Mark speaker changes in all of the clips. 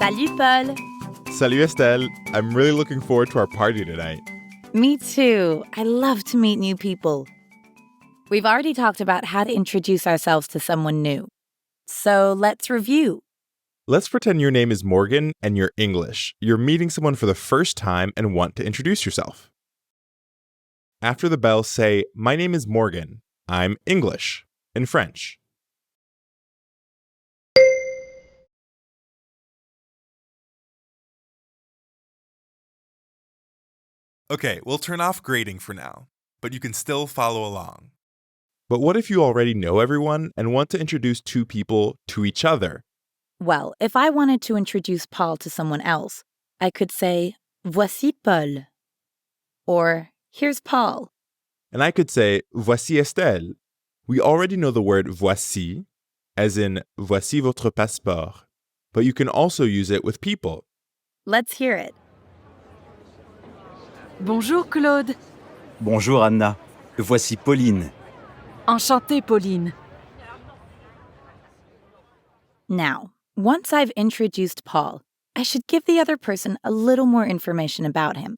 Speaker 1: Salut, Paul.
Speaker 2: Salut Estelle. I'm really looking forward to our party tonight.
Speaker 1: Me too. I love to meet new people. We've already talked about how to introduce ourselves to someone new. So let's review.
Speaker 2: Let's pretend your name is Morgan and you're English. You're meeting someone for the first time and want to introduce yourself. After the bell, say, "My name is Morgan. I'm English," in French.
Speaker 3: Okay, we'll turn off grading for now, but you can still follow along.
Speaker 2: But what if you already know everyone and want to introduce two people to each other?
Speaker 1: Well, if I wanted to introduce Paul to someone else, I could say, Voici Paul. Or, here's Paul.
Speaker 2: And I could say, "Voici Estelle." We already know the word voici, as in voici votre passeport, but you can also use it with people.
Speaker 1: Let's hear it.
Speaker 4: Bonjour Claude.
Speaker 5: Bonjour Anna, voici Pauline.
Speaker 4: Enchantée Pauline.
Speaker 1: Now, once I've introduced Paul, I should give the other person a little more information about him.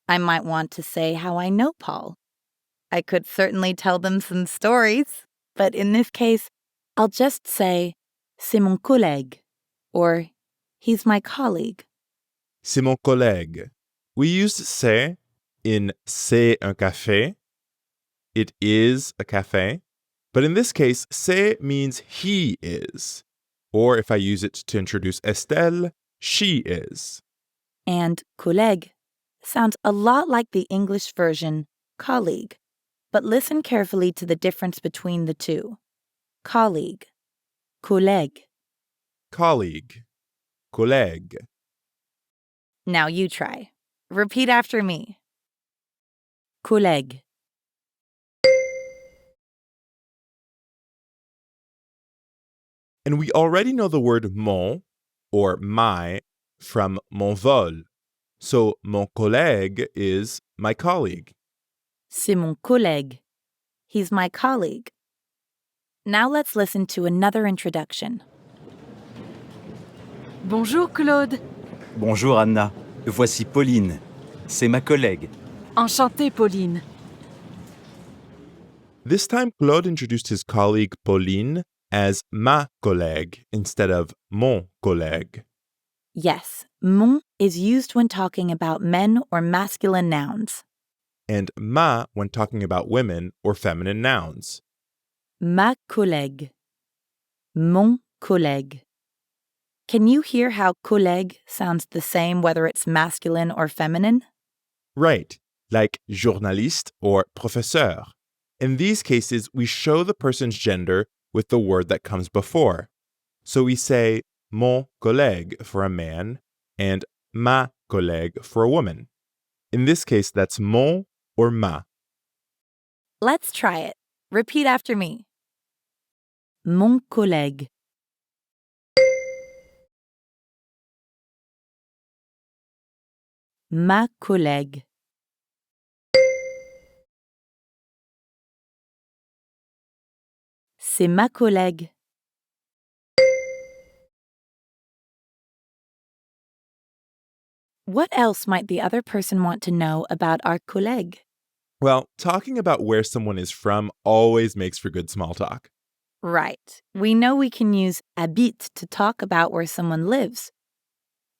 Speaker 1: I might want to say how I know Paul. I could certainly tell them some stories, but in this case, I'll just say, c'est mon collègue, or he's my colleague.
Speaker 2: C'est mon collègue. We used c'est in c'est un café. It is a cafe. But in this case, c'est means he is. Or if I use it to introduce Estelle, she is.
Speaker 1: And collègue sounds a lot like the English version colleague, but listen carefully to the difference between the two. Colleague, collègue.
Speaker 2: Colleague, collègue.
Speaker 1: Now you try. Repeat after me. Collègue.
Speaker 2: And we already know the word mon, or my, from mon vol. So mon collègue is my colleague.
Speaker 1: C'est mon collègue. He's my colleague. Now let's listen to another introduction.
Speaker 4: Bonjour Claude.
Speaker 5: Bonjour Anna, voici Pauline. C'est ma collègue.
Speaker 4: Enchantée Pauline.
Speaker 2: This time, Claude introduced his colleague Pauline as ma collègue instead of mon collègue.
Speaker 1: Yes, mon is used when talking about men or masculine nouns.
Speaker 2: And ma when talking about women or feminine nouns.
Speaker 1: Ma collègue. Mon collègue. Can you hear how collègue sounds the same whether it's masculine or feminine?
Speaker 2: Right, like journaliste or professeur. In these cases, we show the person's gender with the word that comes before. So we say mon collègue for a man and ma collègue for a woman. In this case, that's mon or ma.
Speaker 1: Let's try it. Repeat after me. Mon collègue. Ma collègue. C'est ma collègue. What else might the other person want to know about our collègue?
Speaker 2: Well, talking about where someone is from always makes for good small talk.
Speaker 1: Right. We know we can use habite to talk about where someone lives.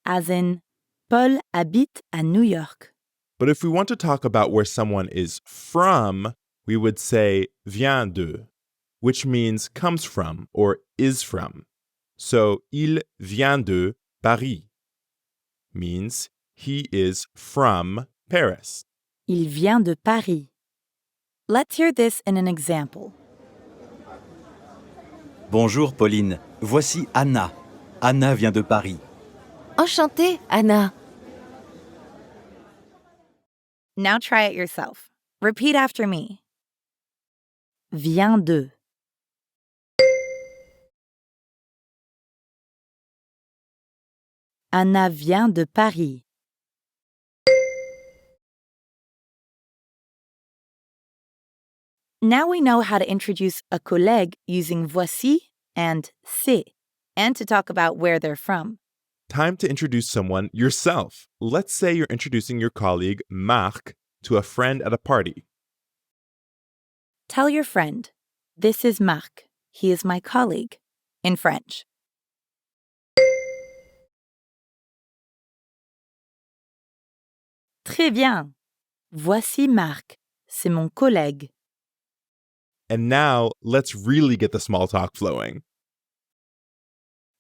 Speaker 1: As in, Paul habite à New York.
Speaker 2: But if we want to talk about where someone is from, we would say vient de, which means comes from or is from. So, il vient de Paris means he is from Paris.
Speaker 1: Il vient de Paris. Let's hear this in an example.
Speaker 5: Bonjour Pauline, voici Anna. Anna vient de Paris.
Speaker 6: Enchantée, Anna.
Speaker 1: Now try it yourself. Repeat after me. Vient de. Anna vient de Paris. Now we know how to introduce a collègue using voici and c'est, and to talk about where they're from.
Speaker 2: time to introduce someone yourself. Let's say you're introducing your colleague, Marc, to a friend at a party.
Speaker 1: Tell your friend, this is Marc. He is my colleague, in French. Très bien. Voici Marc. C'est mon collègue.
Speaker 2: And now, let's really get the small talk flowing.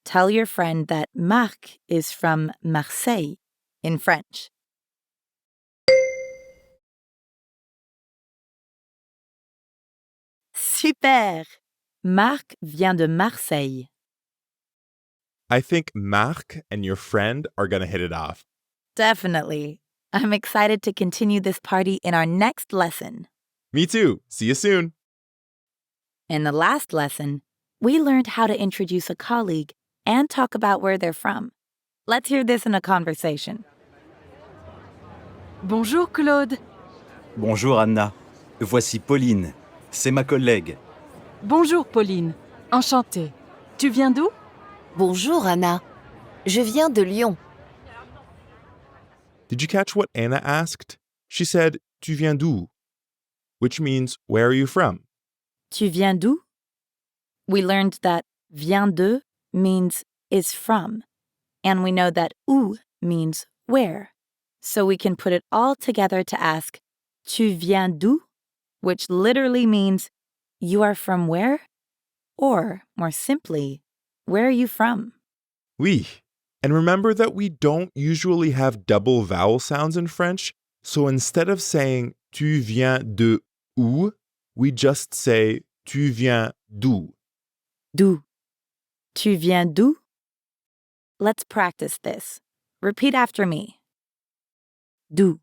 Speaker 1: Tell your friend that Marc is from Marseille, in French. Super! Marc vient de Marseille.
Speaker 2: I think Marc and your friend are going to hit it off.
Speaker 1: Definitely. I'm excited to continue this party in our next lesson.
Speaker 2: Me too. See you soon.
Speaker 1: In the last lesson, we learned how to introduce a colleague and talk about where they're from. Let's hear this in a conversation.
Speaker 4: Bonjour Claude.
Speaker 5: Bonjour Anna. Voici Pauline. C'est ma collègue.
Speaker 4: Bonjour Pauline. Enchantée. Tu viens d'où?
Speaker 6: Bonjour Anna. Je viens de Lyon.
Speaker 2: Did you catch what Anna asked? She said, Tu viens d'où? Which means, where are you from?
Speaker 1: Tu viens d'où? We learned that vient de means is from, and we know that où means where. So we can put it all together to ask, Tu viens d'où? Which literally means, you are from where? Or, more simply, where are you from?
Speaker 2: Oui. And remember that we don't usually have double vowel sounds in French, so instead of saying Tu viens de où, we just say Tu viens d'où.
Speaker 1: D'où? Tu viens d'où? Let's practice this. Repeat after me. D'où?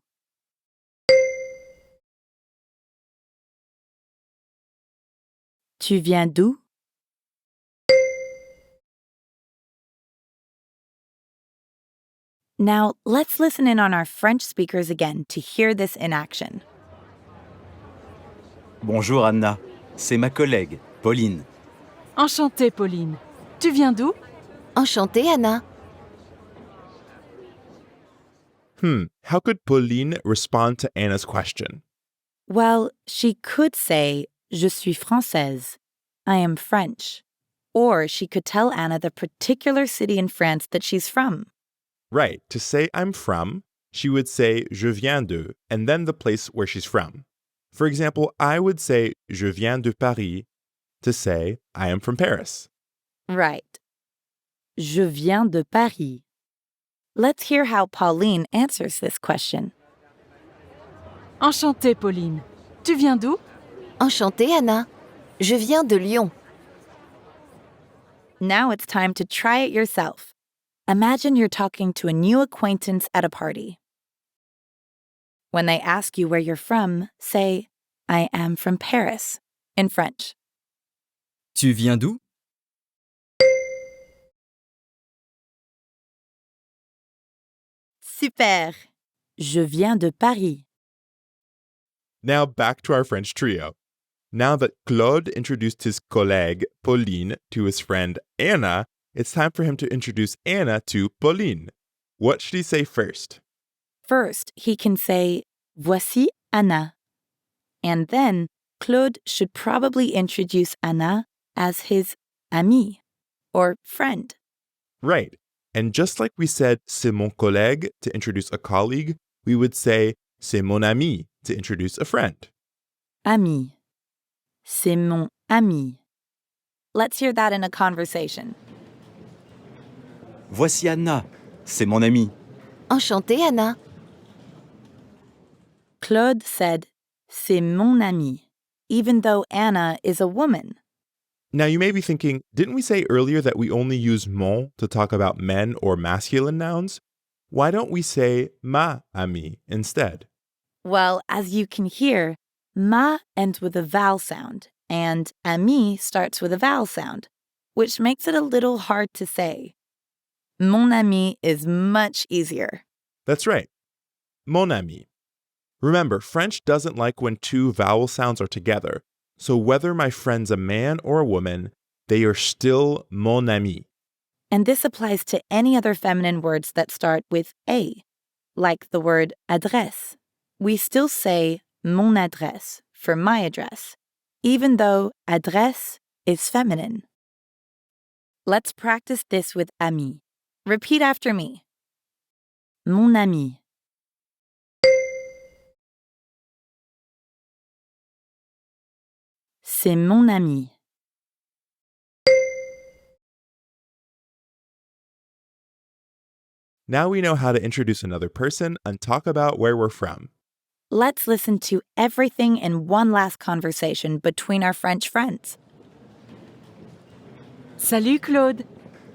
Speaker 1: Tu viens d'où? Now, let's listen in on our French speakers again to hear this in action.
Speaker 5: Bonjour Anna. C'est ma collègue, Pauline.
Speaker 4: Enchantée Pauline. Tu viens d'où?
Speaker 6: Enchantée Anna.
Speaker 2: How could Pauline respond to Anna's question?
Speaker 1: Well, she could say, Je suis française. I am French. Or she could tell Anna the particular city in France that she's from.
Speaker 2: Right, to say I'm from, she would say Je viens de, and then the place where she's from. For example, I would say Je viens de Paris to say I am from Paris.
Speaker 1: Right. Je viens de Paris. Let's hear how Pauline answers this question.
Speaker 4: Enchantée Pauline. Tu viens d'où?
Speaker 6: Enchantée Anna. Je viens de Lyon.
Speaker 1: Now it's time to try it yourself. Imagine you're talking to a new acquaintance at a party. When they ask you where you're from, say, I am from Paris, in French.
Speaker 7: Tu viens d'où?
Speaker 1: Super! Je viens de Paris.
Speaker 2: Now back to our French trio. Now that Claude introduced his collègue, Pauline, to his friend Anna, it's time for him to introduce Anna to Pauline. What should he say first?
Speaker 1: First, he can say, Voici Anna. And then, Claude should probably introduce Anna as his amie, or friend.
Speaker 2: Right. And just like we said c'est mon collègue to introduce a colleague, we would say c'est mon ami to introduce a friend.
Speaker 1: Ami. C'est mon ami. Let's hear that in a conversation.
Speaker 5: Voici Anna. C'est mon amie.
Speaker 6: Enchantée Anna.
Speaker 1: Claude said, C'est mon ami, even though Anna is a woman.
Speaker 2: Now you may be thinking, didn't we say earlier that we only use mon to talk about men or masculine nouns? Why don't we say ma ami instead?
Speaker 1: Well, as you can hear, ma ends with a vowel sound, and ami starts with a vowel sound, which makes it a little hard to say. Mon ami is much easier.
Speaker 2: That's right. Mon ami. Remember, French doesn't like when two vowel sounds are together, so whether my friend's a man or a woman, they are still mon ami.
Speaker 1: and this applies to any other feminine words that start with A, like the word adresse. We still say mon adresse for my address, even though adresse is feminine. Let's practice this with ami. Repeat after me. Mon ami. C'est mon ami.
Speaker 2: Now we know how to introduce another person and talk about where we're from.
Speaker 1: Let's listen to everything in one last conversation between our French friends.
Speaker 4: Salut Claude.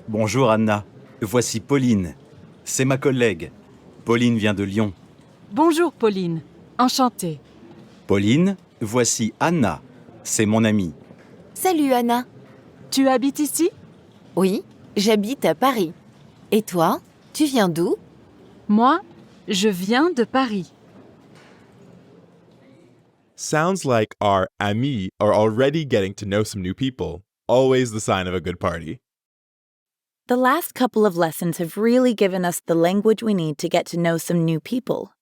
Speaker 5: Bonjour Anna, voici Pauline. C'est ma collègue. Pauline vient de Lyon.
Speaker 4: Bonjour Pauline. Enchantée.
Speaker 5: Pauline, voici Anna. C'est mon amie.
Speaker 6: Salut Anna.
Speaker 4: Tu habites ici?
Speaker 6: Oui, j'habite à Paris. Et toi, tu viens d'où?
Speaker 4: Moi, je viens de Paris.
Speaker 2: Sounds like our amis are already getting to know some new people. Always the sign of a good party.
Speaker 1: The last couple of lessons have really given us the language we need to get to know some new people.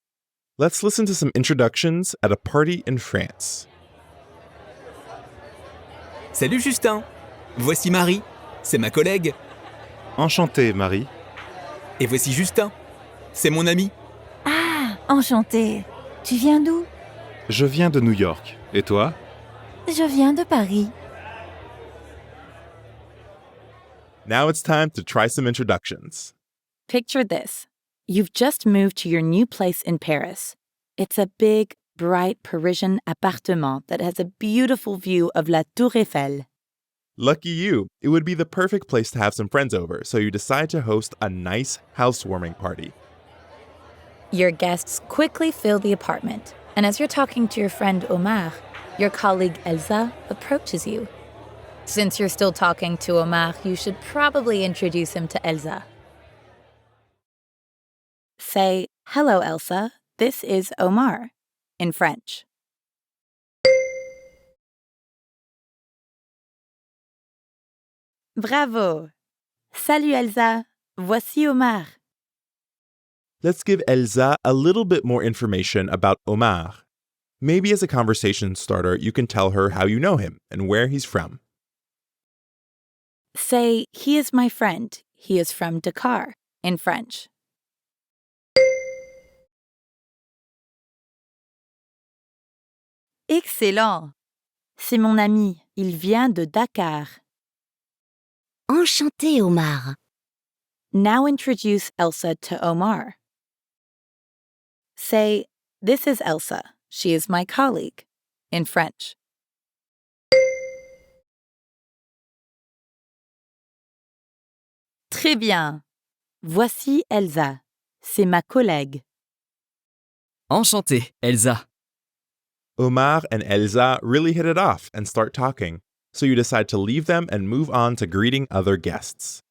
Speaker 2: Let's listen to some introductions at a party in France.
Speaker 7: Salut Justin. Voici Marie. C'est ma collègue.
Speaker 8: Enchanté, Marie.
Speaker 7: Et voici Justin. C'est mon ami.
Speaker 9: Ah, enchanté. Tu viens d'où?
Speaker 8: Je viens de New York. Et toi?
Speaker 9: Je viens de Paris.
Speaker 2: Now it's time to try some introductions.
Speaker 1: Picture this. You've just moved to your new place in Paris. It's a big, bright Parisian appartement that has a beautiful view of La Tour Eiffel.
Speaker 2: Lucky you, it would be the perfect place to have some friends over, so you decide to host a nice housewarming party.
Speaker 1: Your guests quickly fill the apartment, and as you're talking to your friend Omar, your colleague Elsa approaches you. Since you're still talking to Omar, you should probably introduce him to Elsa. Say, "Hello, Elsa. This is Omar," in French. Bravo! Salut, Elsa. Voici Omar.
Speaker 2: Let's give Elsa a little bit more information about Omar. Maybe as a conversation starter, you can tell her how you know him and where he's from.
Speaker 1: Say, he is my friend. He is from Dakar, in French. Excellent! C'est mon ami. Il vient de Dakar.
Speaker 6: Enchanté Omar.
Speaker 1: Now introduce Elsa to Omar. Say, this is Elsa. She is my colleague, in French. Très bien. Voici Elsa. C'est ma collègue.
Speaker 7: Enchanté, Elsa.
Speaker 2: Omar and Elsa really hit it off and start talking, so you decide to leave them and move on to greeting other guests.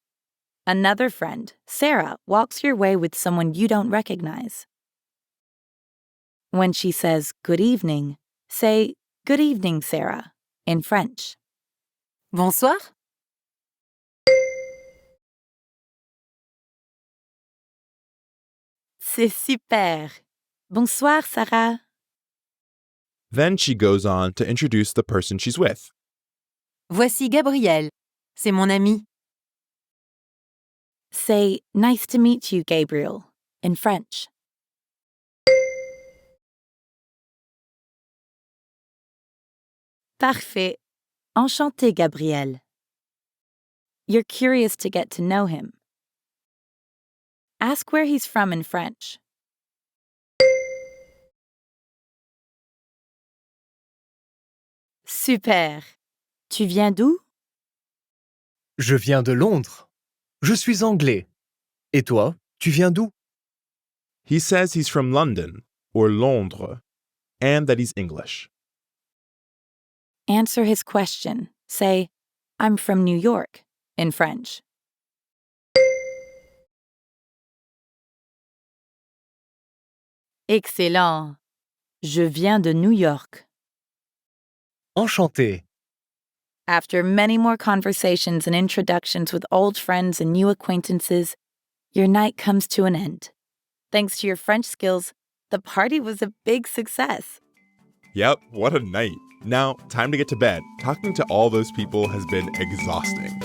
Speaker 1: Another friend, Sarah, walks your way with someone you don't recognize. When she says good evening, say good evening, Sarah, in French.
Speaker 4: Bonsoir.
Speaker 1: C'est super. Bonsoir, Sarah.
Speaker 2: Then she goes on to introduce the person she's with.
Speaker 9: Voici Gabrielle. C'est mon ami.
Speaker 1: Say nice to meet you, Gabriel, in French. Parfait. Enchanté, Gabrielle. You're curious to get to know him. Ask where he's from in French. Super. Tu viens d'où?
Speaker 10: Je viens de Londres. Je suis anglais. Et toi, tu viens d'où?
Speaker 2: He says he's from London, or Londres, and that he's English.
Speaker 1: Answer his question. Say, I'm from New York, in French. Excellent. Je viens de New York.
Speaker 10: Enchanté.
Speaker 1: After many more conversations and introductions with old friends and new acquaintances, your night comes to an end. Thanks to your French skills, the party was a big success.
Speaker 2: Yep, what a night. Now, time to get to bed. Talking to all those people has been exhausting.